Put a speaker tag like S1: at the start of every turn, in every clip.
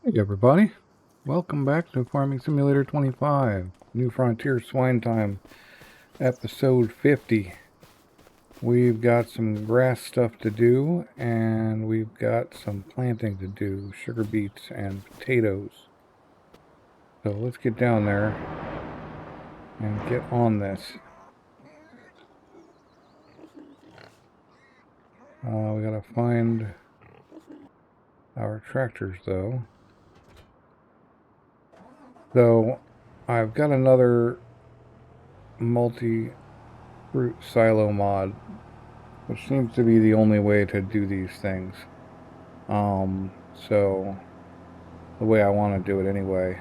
S1: Hey everybody, welcome back to Farming Simulator 25, New Frontier Swine Time, episode 50. We've got some grass stuff to do, and we've got some planting to do, sugar beets and potatoes. So let's get down there and get on this. We gotta find our tractors though. So I've got another multi-fruit silo mod, which seems to be the only way to do these things. So the way I want to do it anyway,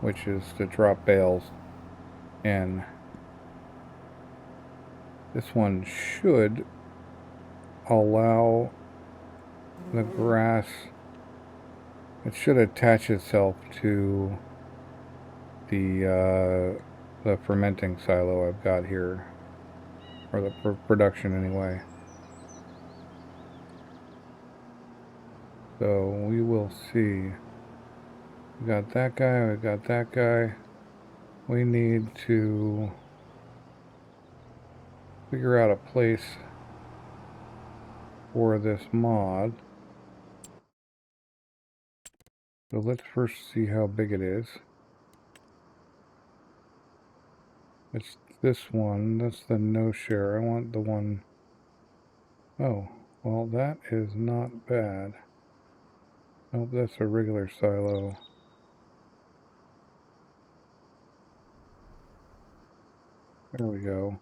S1: which is to drop bales in. This one should allow the grass, it should attach itself to the fermenting silo I've got here, or the production anyway. So we will see. We got that guy, we got that guy. We need to figure out a place for this mod. So let's first see how big it is. It's this one. That's the no share. I want the one. Oh, well, that is not bad. Nope, that's a regular silo. There we go.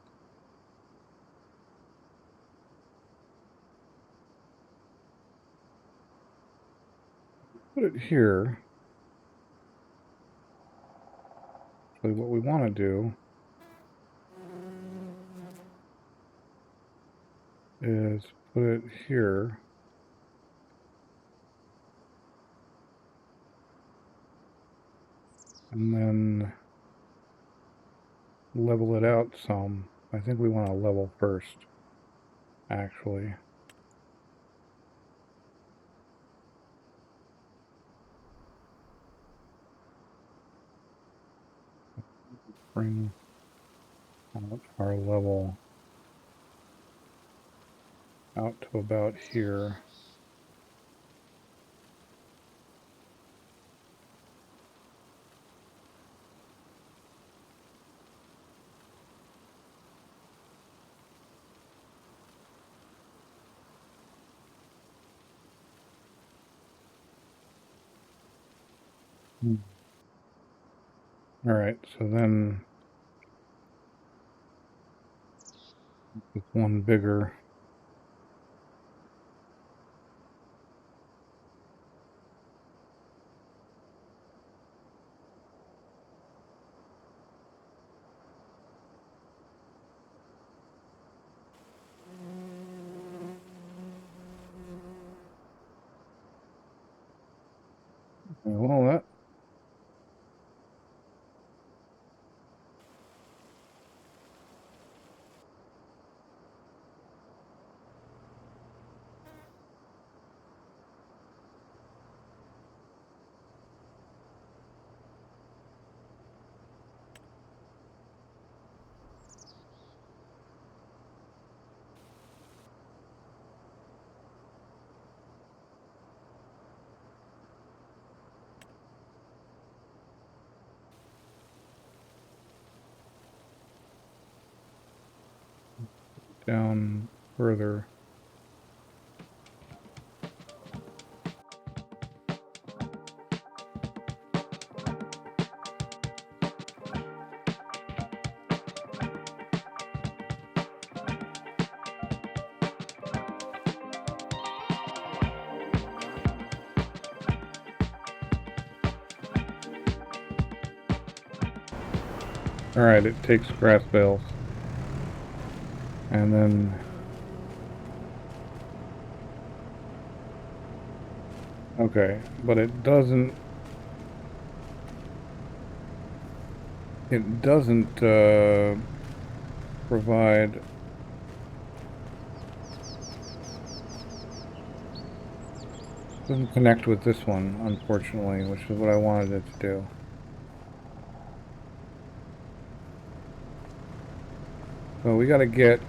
S1: Put it here. So what we want to do is put it here. And then level it out some. I think we want to level first, actually. Bring out our level out to about here. All right, so then with one bigger. Well, that. Down further. Alright, it takes grass bales. And then okay, but it doesn't provide Doesn't connect with this one, unfortunately, which is what I wanted it to do. So we gotta get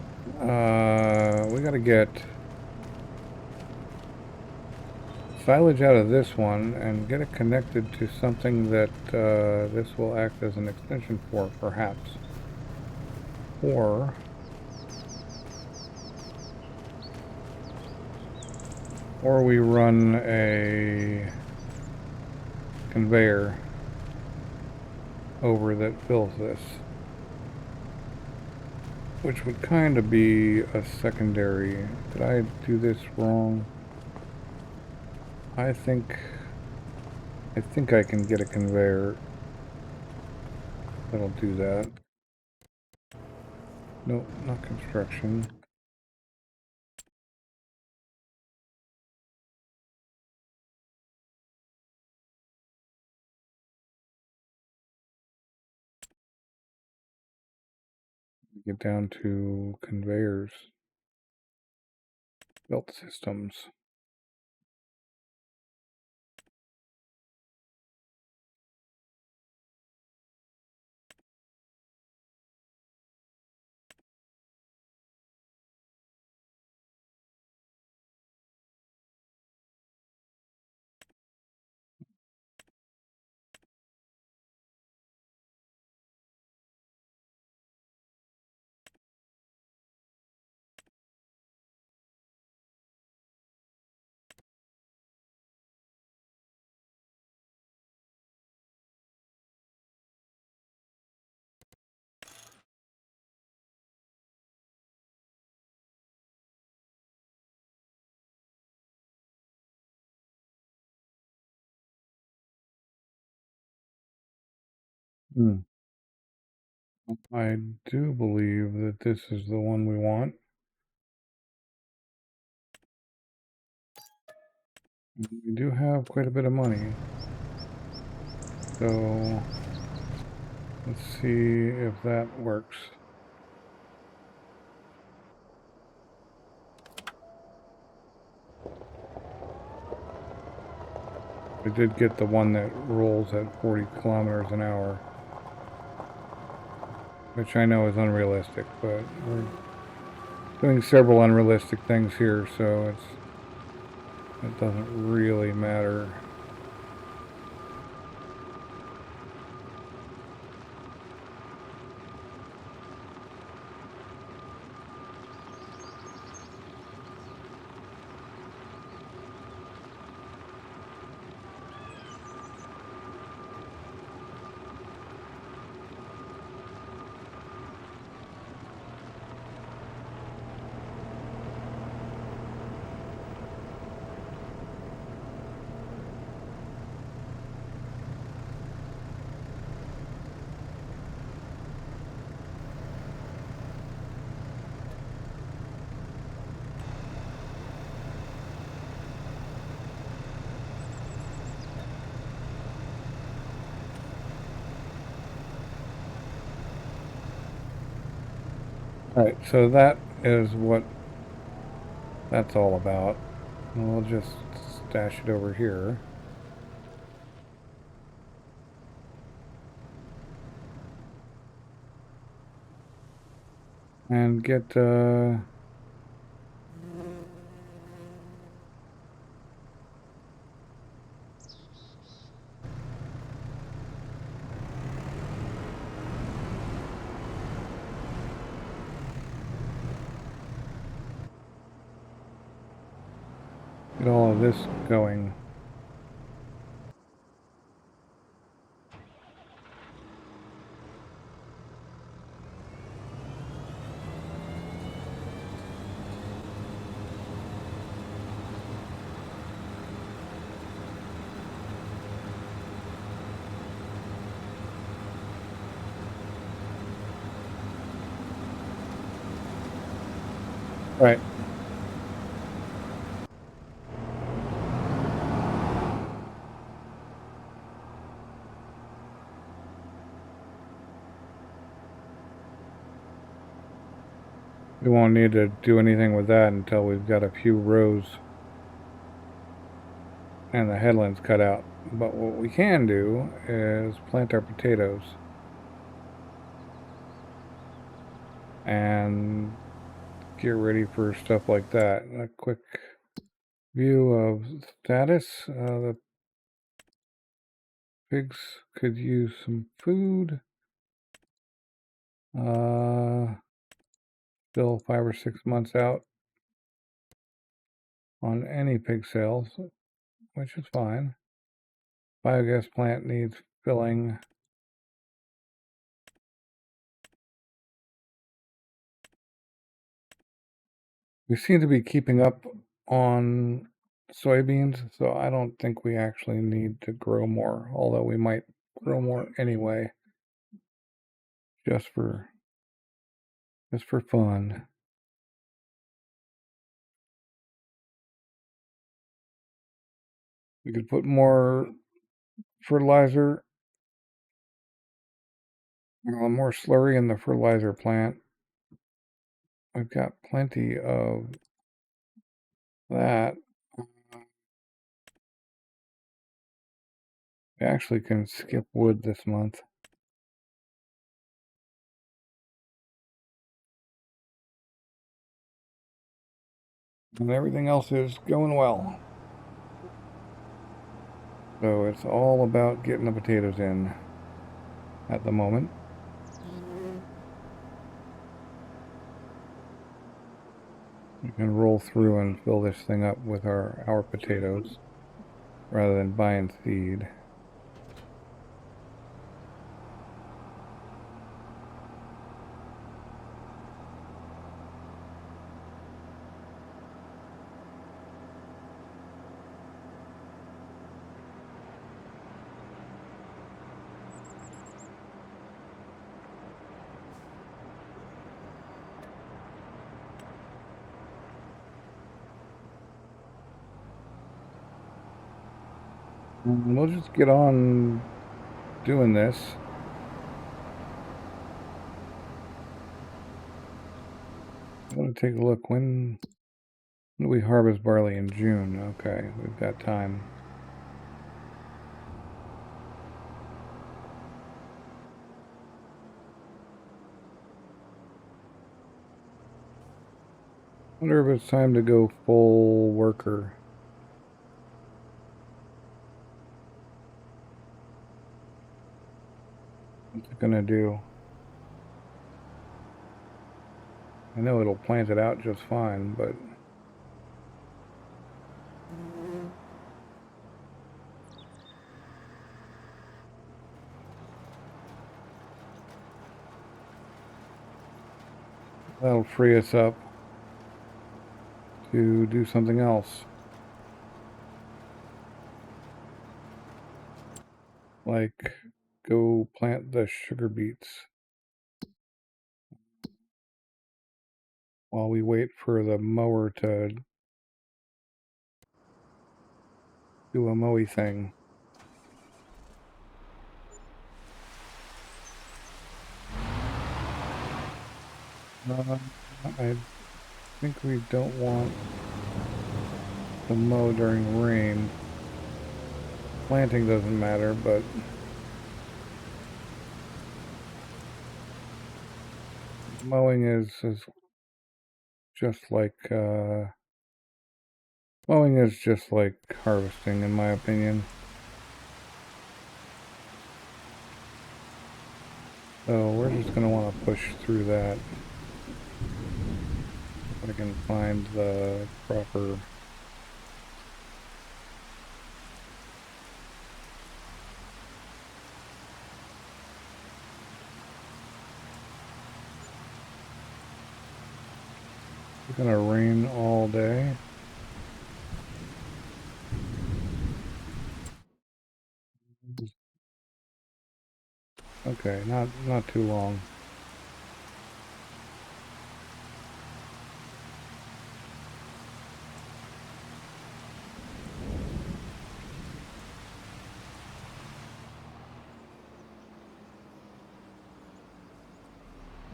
S1: silage out of this one and get it connected to something that this will act as an extension for, perhaps. Or we run a conveyor over that fills this, which would kind of be a secondary. Did I do this wrong? I think I can get a conveyor that'll do that. Nope, not construction. Get down to conveyors, belt systems. I do believe that this is the one we want. We do have quite a bit of money. So let's see if that works. We did get the one that rolls at 40 kilometers an hour, which I know is unrealistic, but we're doing several unrealistic things here, so it doesn't really matter. Alright, so that is what that's all about. And we'll just stash it over here. And get all of this going. Right. We won't need to do anything with that until we've got a few rows. and the headlands cut out. But what we can do is plant our potatoes and get ready for stuff like that. A quick view of status. The pigs could use some food. Still 5 or 6 months out on any pig sales, which is fine. Biogas plant needs filling. We seem to be keeping up on soybeans, so I don't think we actually need to grow more, although we might grow more anyway, just for fun. We could put more fertilizer, more slurry in the fertilizer plant. We've got plenty of that. We actually can skip wood this month. And everything else is going well. So it's all about getting the potatoes in at the moment. We can roll through and fill this thing up with our potatoes rather than buying seed. And we'll just get on doing this. I'm going to take a look. When do we harvest barley? In June? Okay, we've got time. I wonder if it's time to go full worker. What's it gonna do? I know it'll plant it out just fine, but that'll free us up to do something else. Like go plant the sugar beets while we wait for the mower to do a mowy thing. I think we don't want to mow during rain. Planting doesn't matter, but mowing is just like mowing is just like harvesting, in my opinion. So we're just gonna want to push through that. If I can find the proper. It's gonna rain all day. Okay, not too long.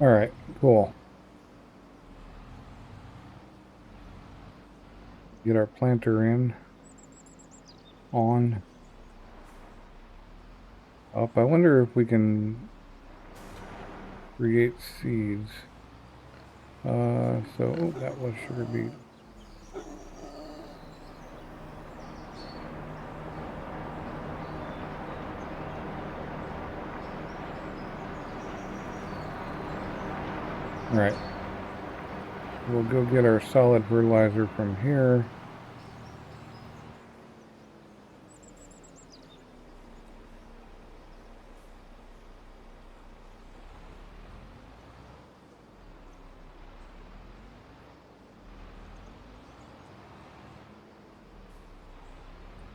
S1: All right, cool. Get our planter in. on. Up. I wonder if we can create seeds. So that was sugar beet. All right. We'll go get our solid fertilizer from here.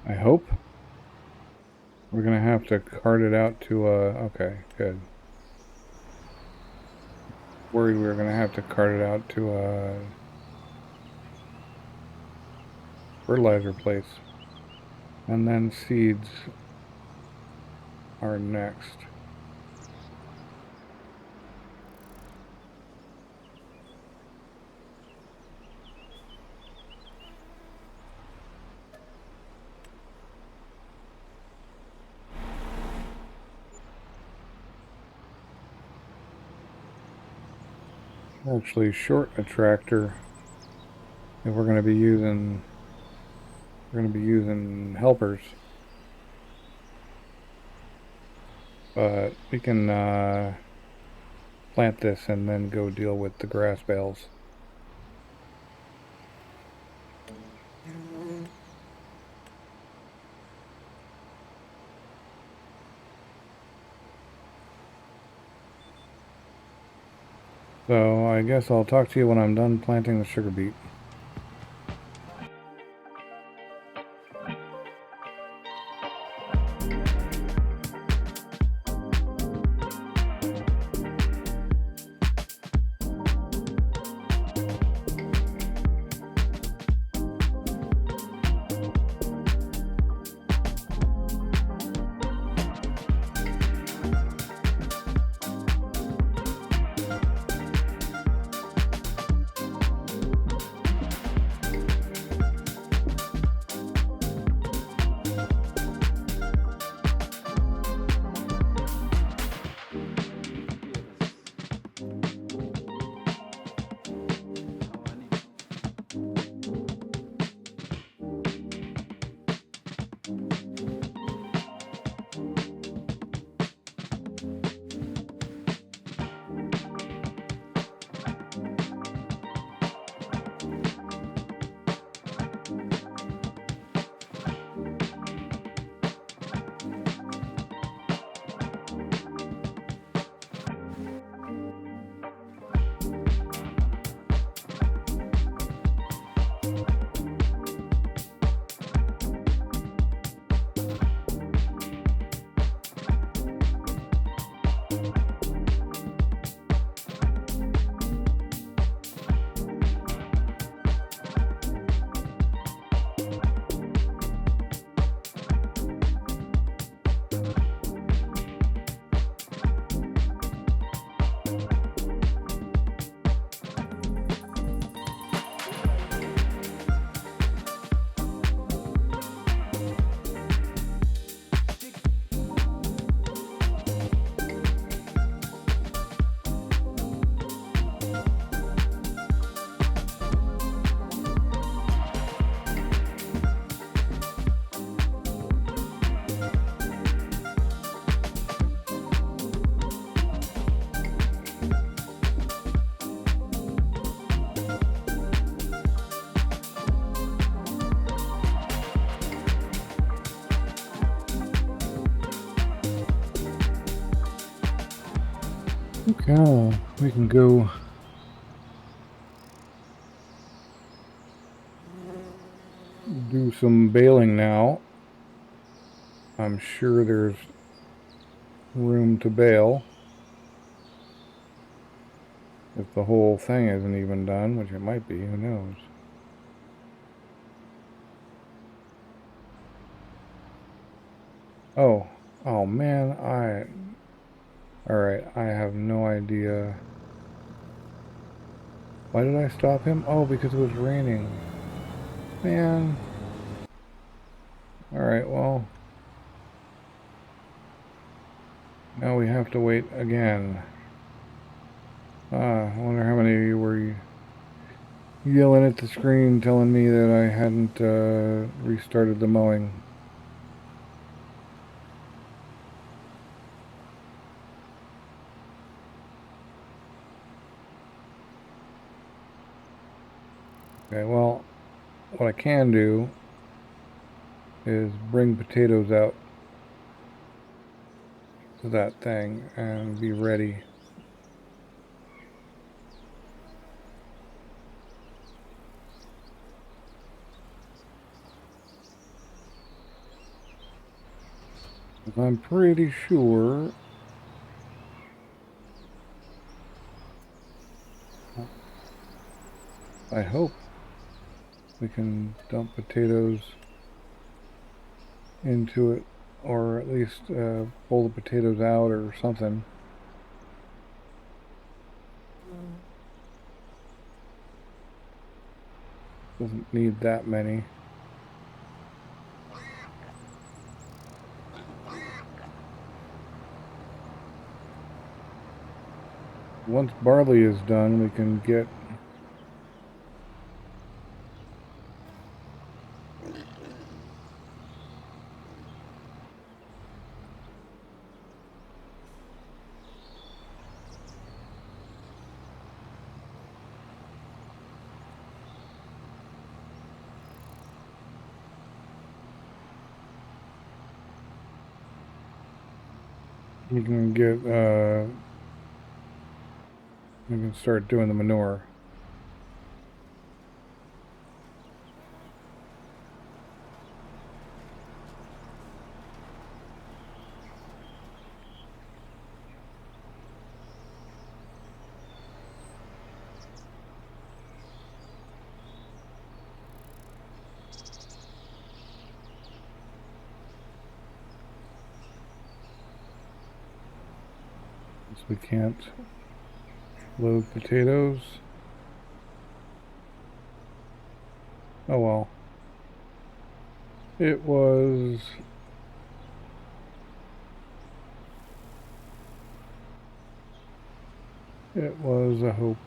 S1: I hope. We're gonna have to cart it out to okay, good. Worried we were gonna have to cart it out to a fertilizer place. And then seeds are next. Actually short a tractor if we're going to be using helpers, but we can plant this and then go deal with the grass bales. So I guess I'll talk to you when I'm done planting the sugar beet. Okay, we can go do some baling now. I'm sure there's room to bale if the whole thing isn't even done, which it might be, who knows. Oh man, alright, I have no idea. Why did I stop him? Oh, because it was raining. Man. Alright, well, now we have to wait again. I wonder how many of you were yelling at the screen telling me that I hadn't restarted the mowing. Okay, well, what I can do is bring potatoes out to that thing and be ready. I'm pretty sure I hope we can dump potatoes into it, or at least pull the potatoes out or something. Doesn't need that many. Once barley is done, we can get we can start doing the manure. Since we can't load potatoes. Oh well. It was a hope.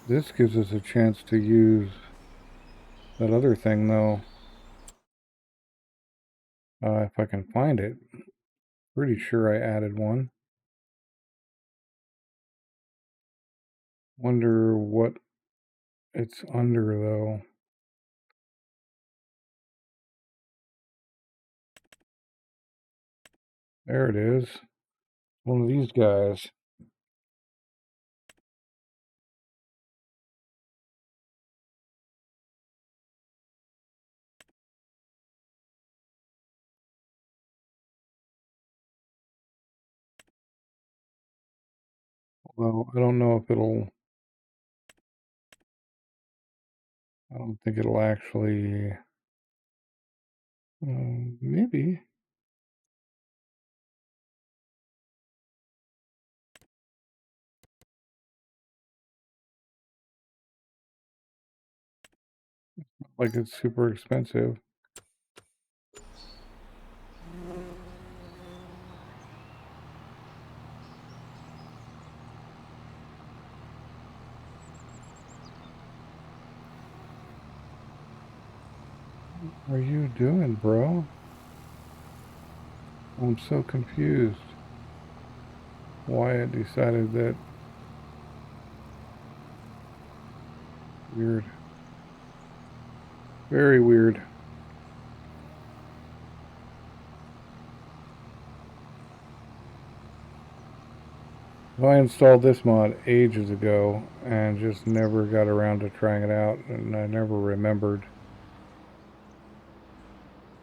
S1: This gives us a chance to use that other thing, though. If I can find it. Pretty sure I added one. Wonder what it's under, though. There it is. One of these guys. Well, I don't know if it'll... I don't think it'll actually... maybe. Like it's super expensive. What are you doing, bro? I'm so confused. Why it decided that. Weird. Very weird. I installed this mod ages ago and just never got around to trying it out, and I never remembered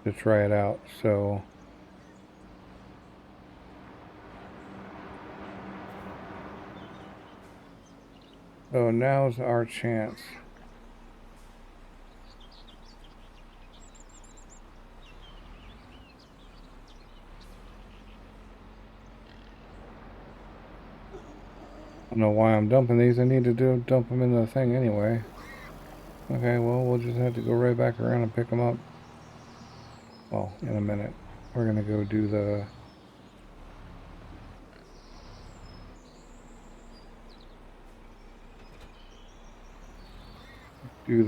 S1: to try it out, so So now's our chance. I don't know why I'm dumping these. I need to dump them in the thing anyway. Okay, well, we'll just have to go right back around and pick them up. Well, in a minute. We're gonna go do the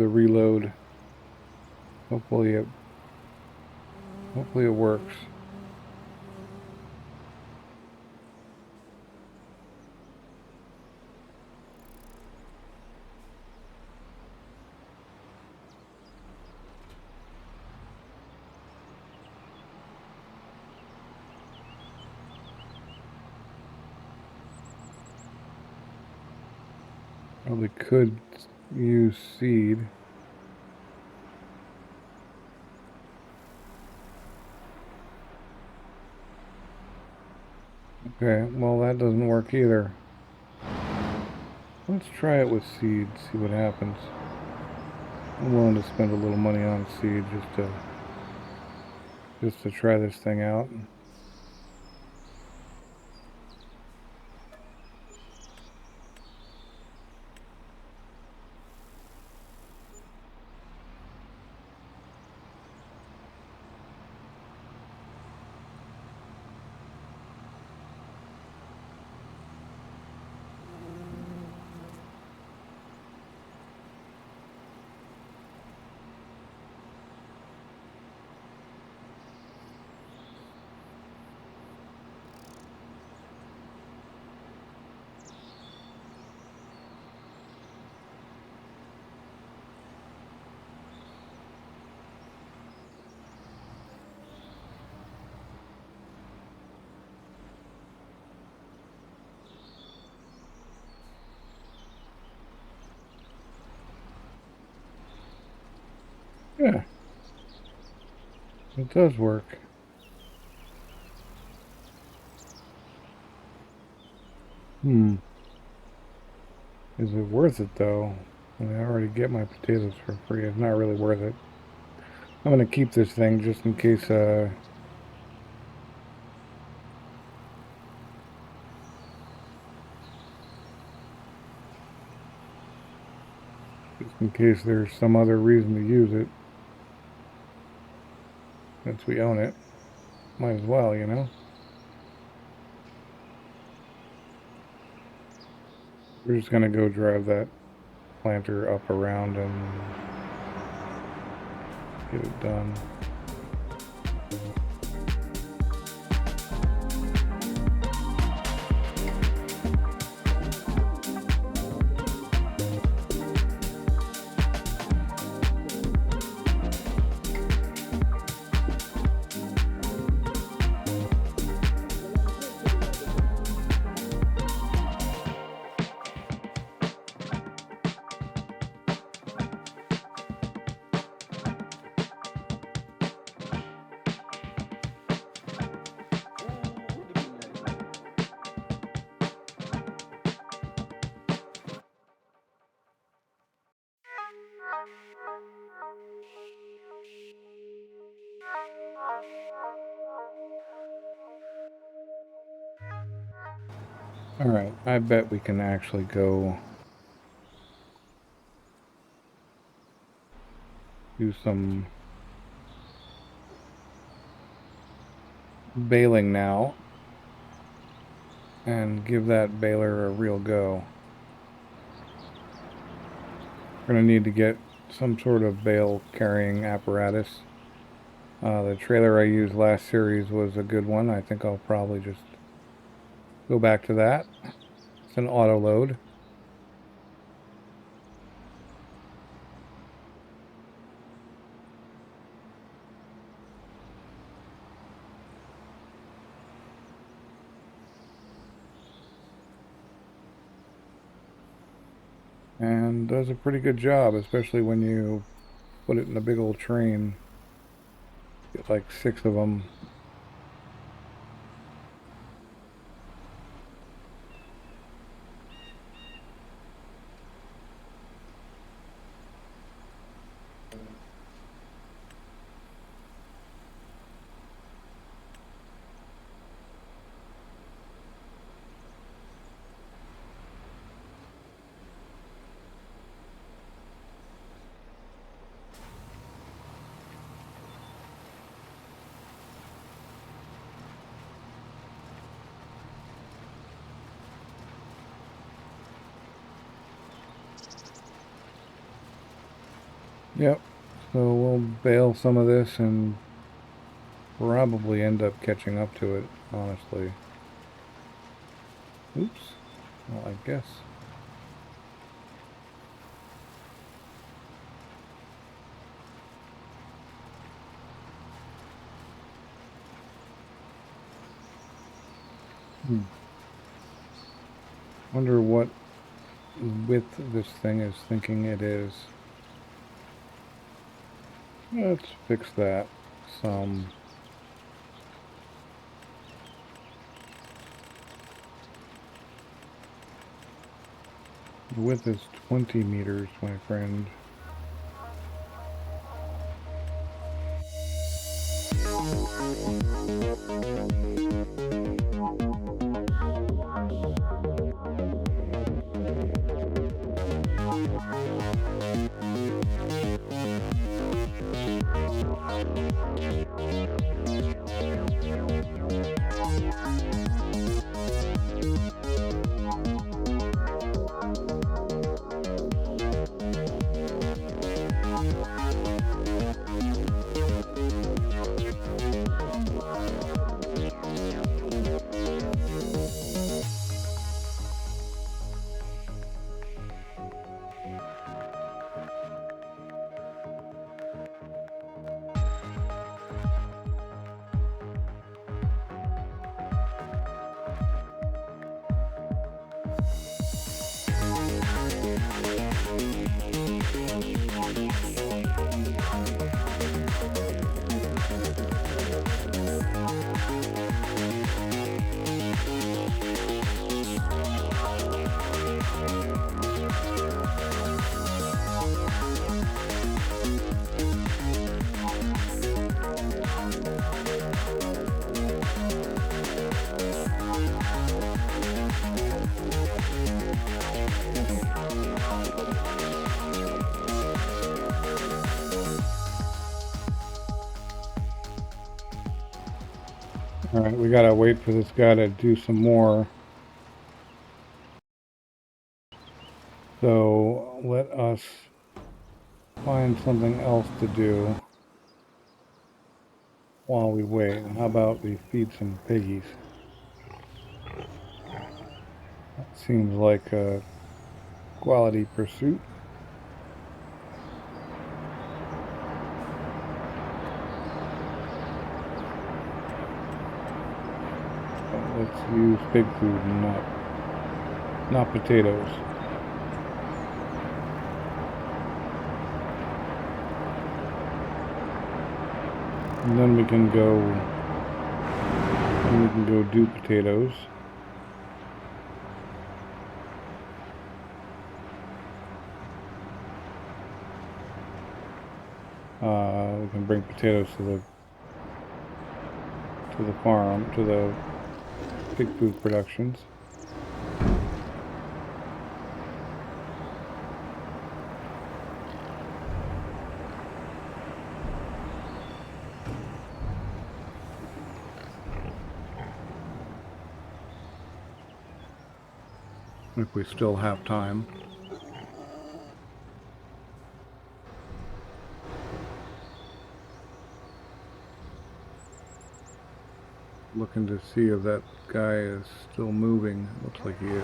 S1: reload. Hopefully it works. Probably could use seed. Okay, well that doesn't work either. Let's try it with seed, see what happens. I'm willing to spend a little money on seed just to try this thing out. Yeah, it does work. Is it worth it though? I mean, I already get my potatoes for free. It's not really worth it. I'm gonna keep this thing just in case, just in case there's some other reason to use it. Since we own it, might as well, you know? We're just gonna go drive that planter up around and get it done. Alright, I bet we can actually go do some baling now and give that baler a real go. We're going to need to get some sort of bale carrying apparatus. The trailer I used last series was a good one. I think I'll probably just go back to that. It's an auto load. And does a pretty good job, especially when you put it in a big old train. Get like 6 of them. Yep. So we'll bail some of this and probably end up catching up to it, honestly. Oops. Well, I guess. Wonder what width this thing is thinking it is. Let's fix that some. The width is 20 meters, my friend. Alright, we gotta wait for this guy to do some more. So let us find something else to do while we wait. How about we feed some piggies? That seems like a quality pursuit. Let's use pig food and not potatoes. And then we can go do potatoes. We can bring potatoes to the farm, to the pig food productions. If we still have time. Looking to see if that guy is still moving. Looks like he is.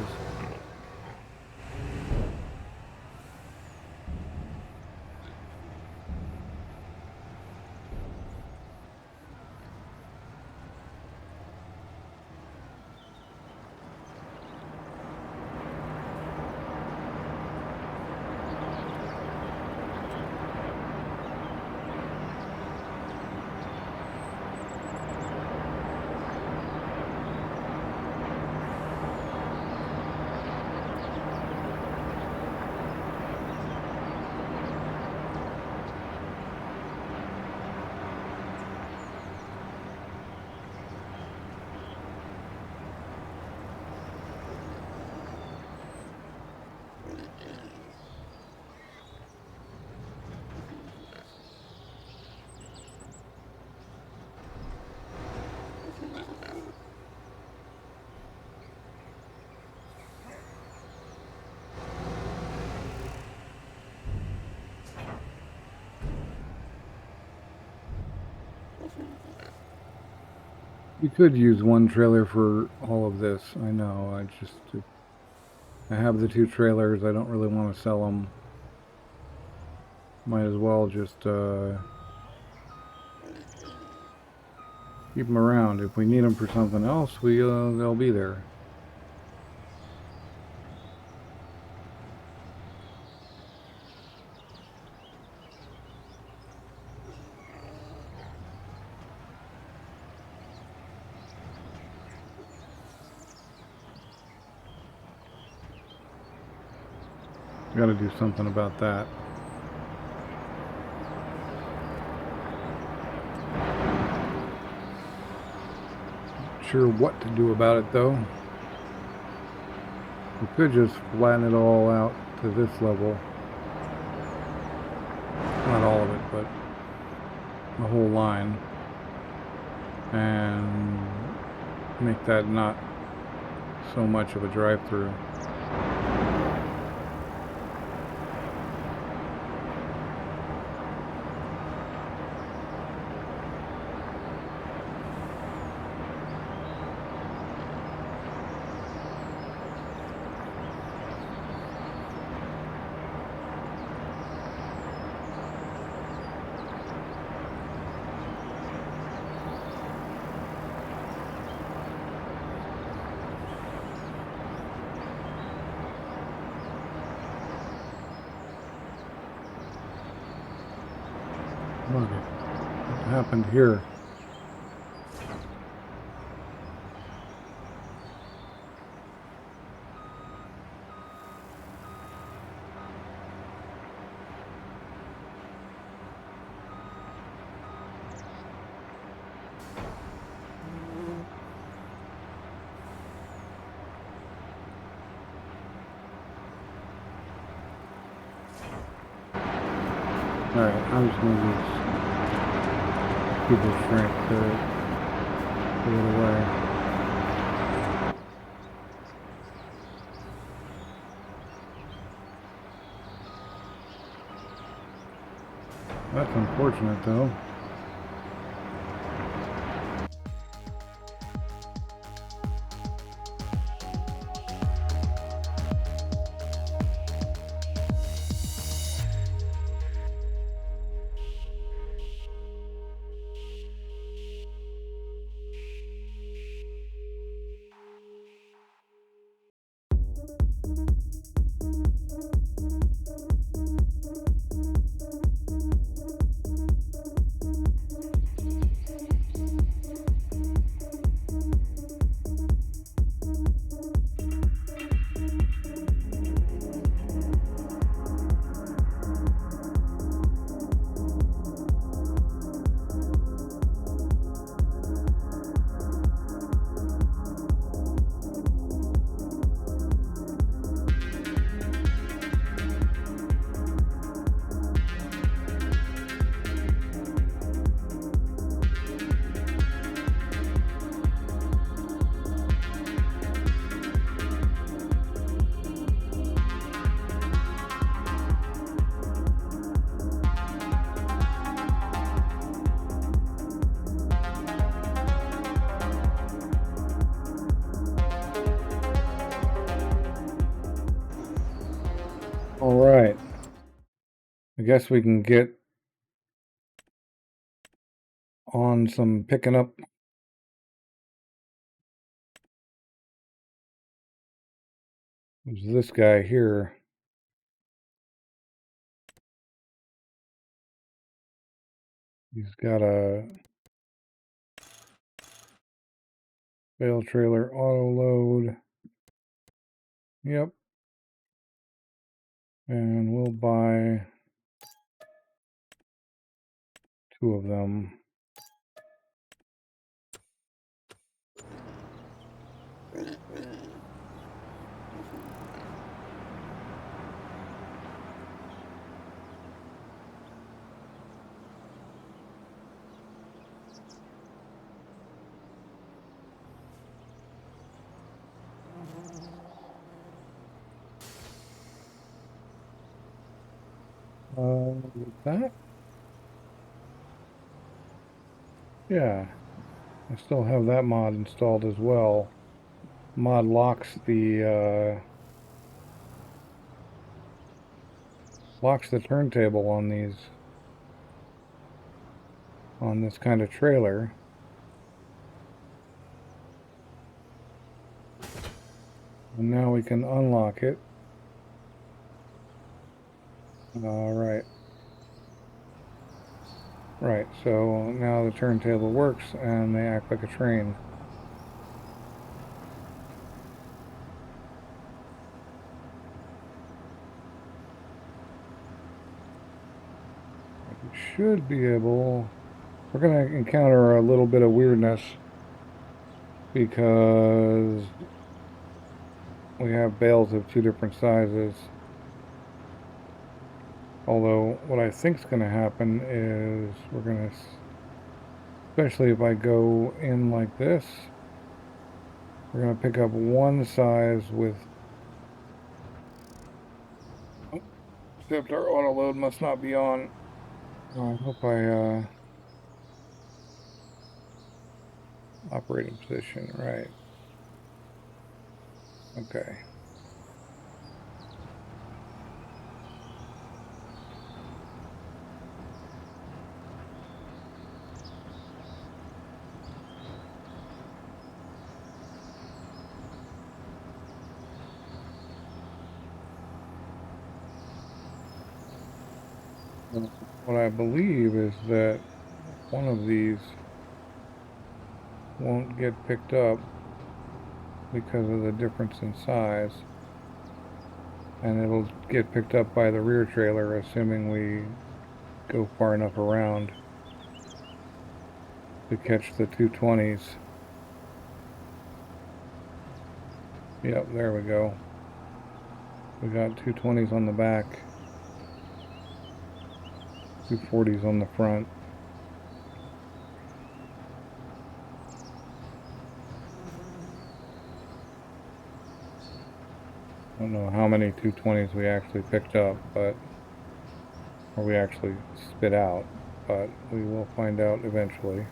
S1: You could use one trailer for all of this. I know. I have the 2 trailers. I don't really want to sell them. Might as well just keep them around. If we need them for something else, they'll be there. Got to do something about that. Not sure what to do about it though. We could just flatten it all out to this level. Not all of it, but the whole line. And make that not so much of a drive-through. Look, what happened here? Alright, I'm just going to use people shrink to get it away. That's unfortunate though. Alright. I guess we can get on some picking up this guy here. He's got a bale trailer auto load. Yep. And we'll buy 2 of them. With that? Yeah. I still have that mod installed as well. Mod locks the turntable on this kind of trailer. And now we can unlock it. All right. Right, so now the turntable works and they act like a train. We should be able... We're going to encounter a little bit of weirdness because we have bales of two different sizes. Although what I think is going to happen is we're going to, especially if I go in like this, we're going to pick up one size with, oh, except our auto load must not be on. Oh, I hope operating position, right. Okay. What I believe is that one of these won't get picked up because of the difference in size, and it'll get picked up by the rear trailer, assuming we go far enough around to catch the 220s. Yep, there we go. We got 220s on the back, 240s on the front. I don't know how many 220s we actually picked up, or we actually spit out, but we will find out eventually.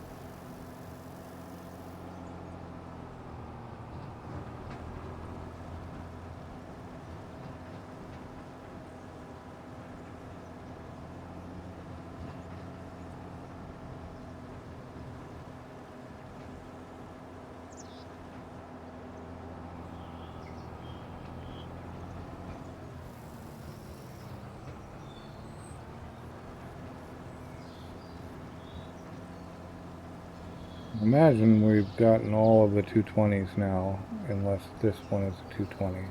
S1: Imagine we've gotten all of the 220s now, unless this one is a 220.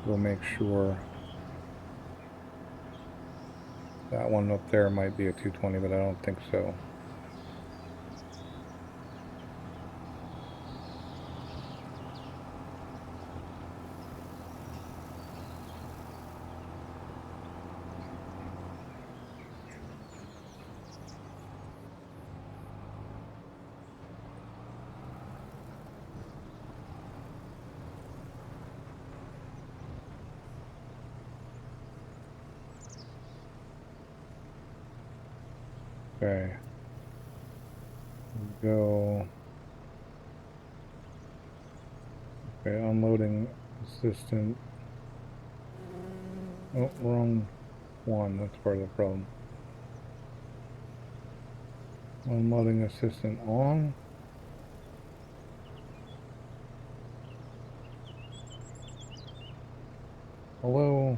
S1: We'll make sure. That one up there might be a 220, but I don't think so. Okay. Go. Okay, unloading assistant. Oh, wrong one. That's part of the problem. Unloading assistant on. Hello.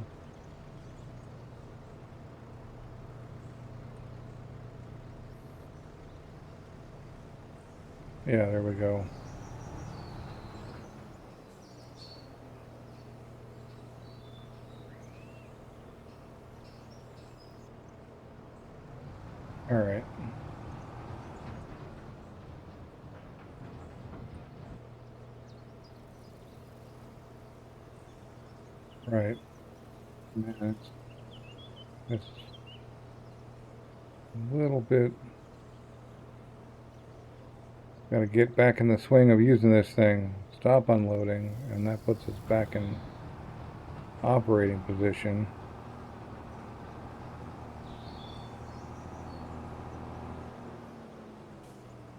S1: Yeah, there we go. All right. Right. It's a little bit. Got to get back in the swing of using this thing. Stop unloading, and that puts us back in operating position.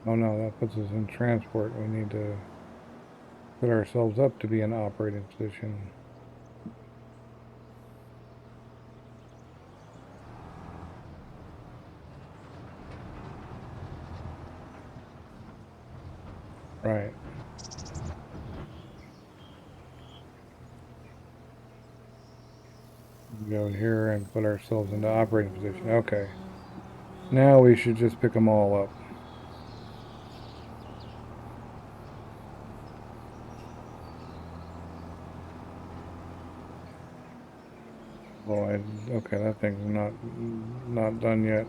S1: Oh no, that puts us in transport. We need to put ourselves up to be in operating position. Right. Go here and put ourselves into operating position. Okay. Now we should just pick them all up. Well, okay, that thing's not done yet.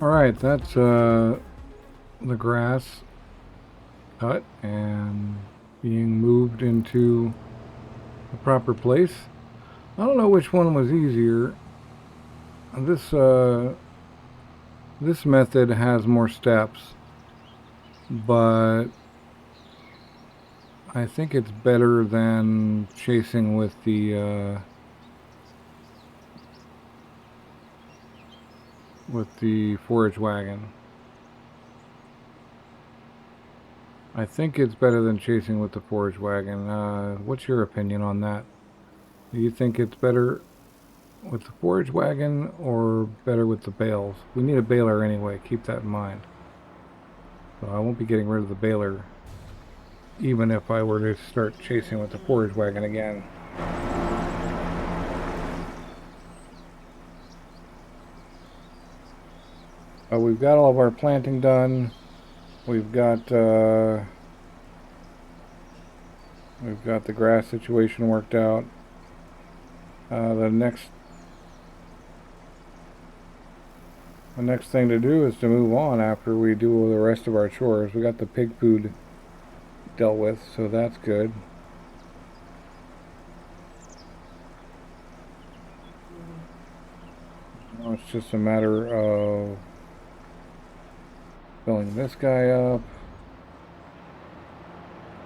S1: Alright, that's the grass cut and being moved into the proper place. I don't know which one was easier. This method has more steps, but I think it's better than chasing with the forage wagon. I think it's better than chasing with the forage wagon. What's your opinion on that? Do you think it's better with the forage wagon or better with the bales? We need a baler anyway, keep that in mind. So I won't be getting rid of the baler even if I were to start chasing with the forage wagon again. We've got all of our planting done. We've got the grass situation worked out. The next thing to do is to move on after we do the rest of our chores. We got the pig food dealt with, so that's good. Now it's just a matter of filling this guy up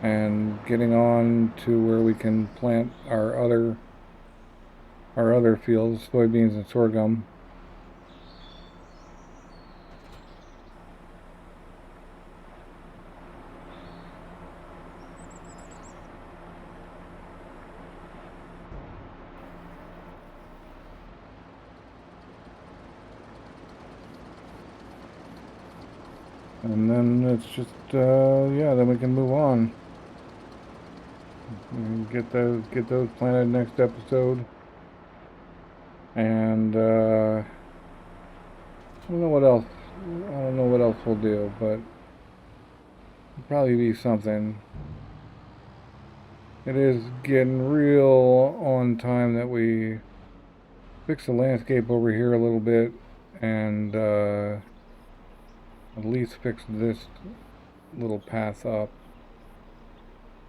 S1: and getting on to where we can plant our other fields, soybeans and sorghum. And then it's just, yeah, then we can move on. And get those planted next episode. And, I don't know what else. I don't know what else we'll do, but it'll probably be something. It is getting real on time that we fix the landscape over here a little bit, and at least fix this little path up.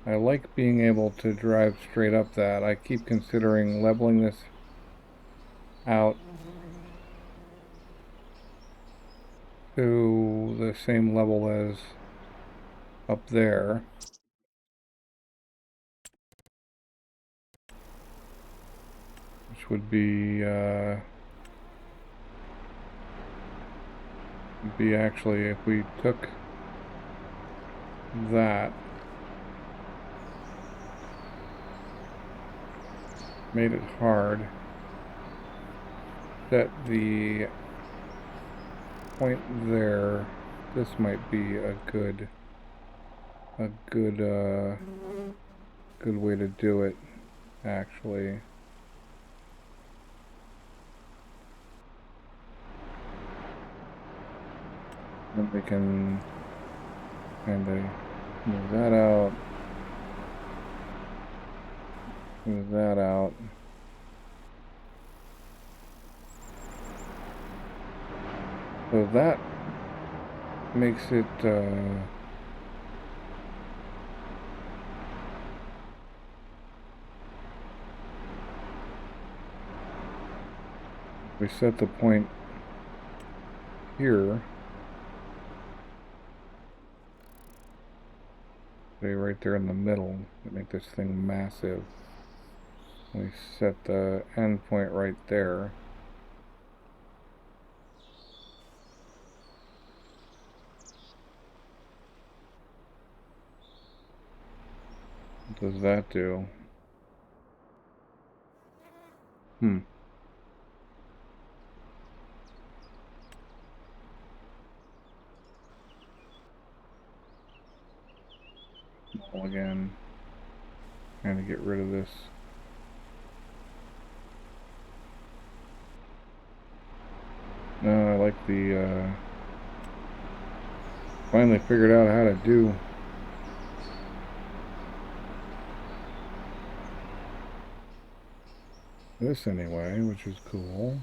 S1: I like being able to drive straight up that. I keep considering leveling this out to the same level as up there. Which would be actually if we took that, made it hard, set the point there. This might be a good good way to do it, actually. Then we can kind of move that out, move that out. So that makes it we set the point here, say right there in the middle, to make this thing massive. We set the end point right there. What does that do? Again, trying to get rid of this. No, I like the finally figured out how to do this anyway, which is cool.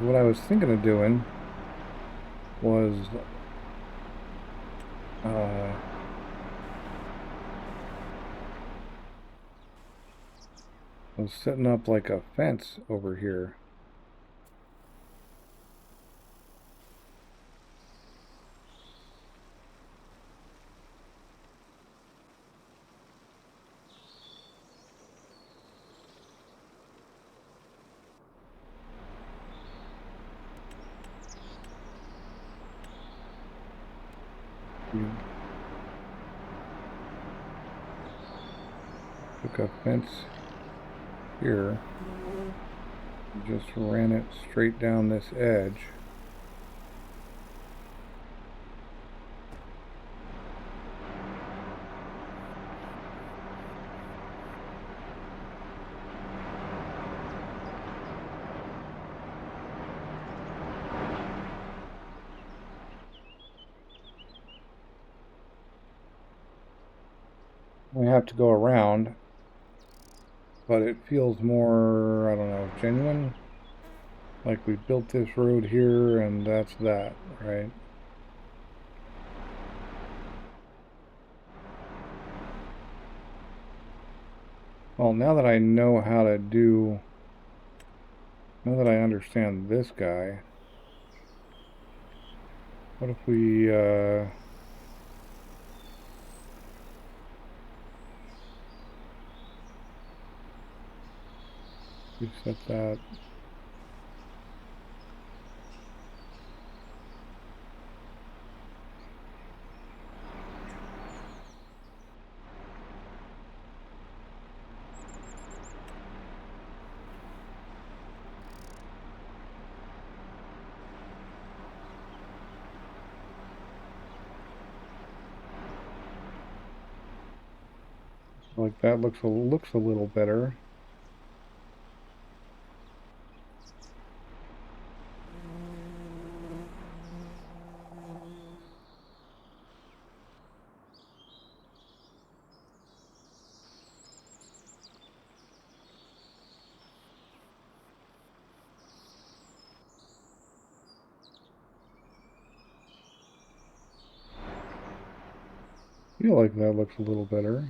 S1: What I was thinking of doing was setting up like a fence over here. Took a fence here, just ran it straight down this edge. We have to go around, but it feels more, I don't know, genuine. Like we built this road here and that's that, right? Well, now that I know how to do, now that I understand this guy, what if we, reset that? Like that looks a little better. I feel like that looks a little better.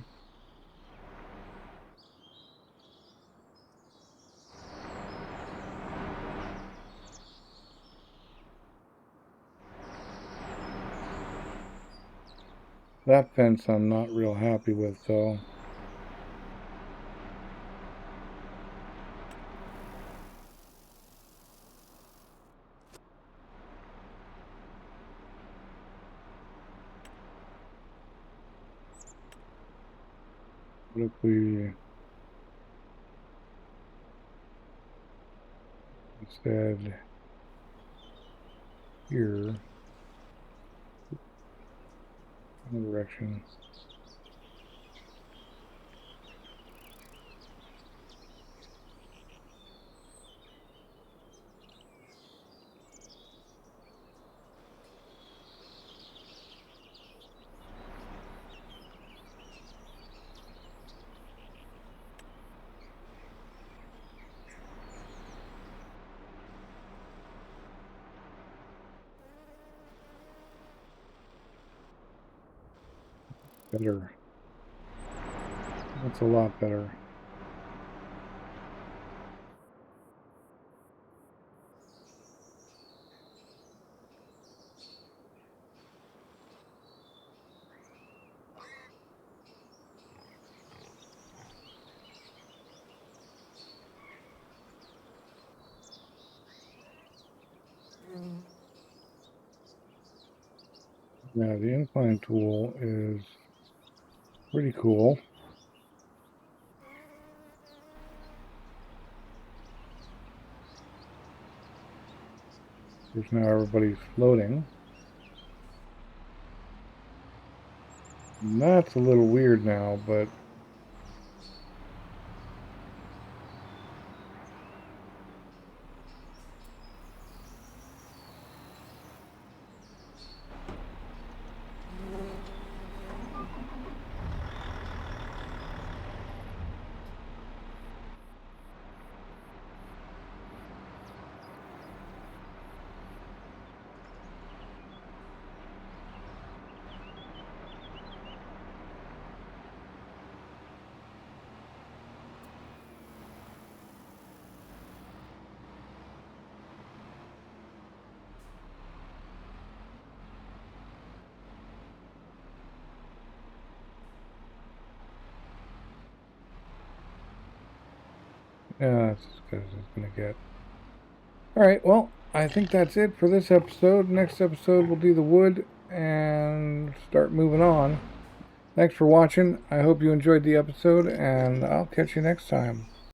S1: That fence I'm not real happy with, though. What if we instead here, in the direction. Better. That's a lot better. Yeah, the incline tool is pretty cool. Because now everybody's floating. And that's a little weird now, but yeah, that's as good as it's gonna get. Alright, well, I think that's it for this episode. Next episode we'll do the wood and start moving on. Thanks for watching. I hope you enjoyed the episode, and I'll catch you next time.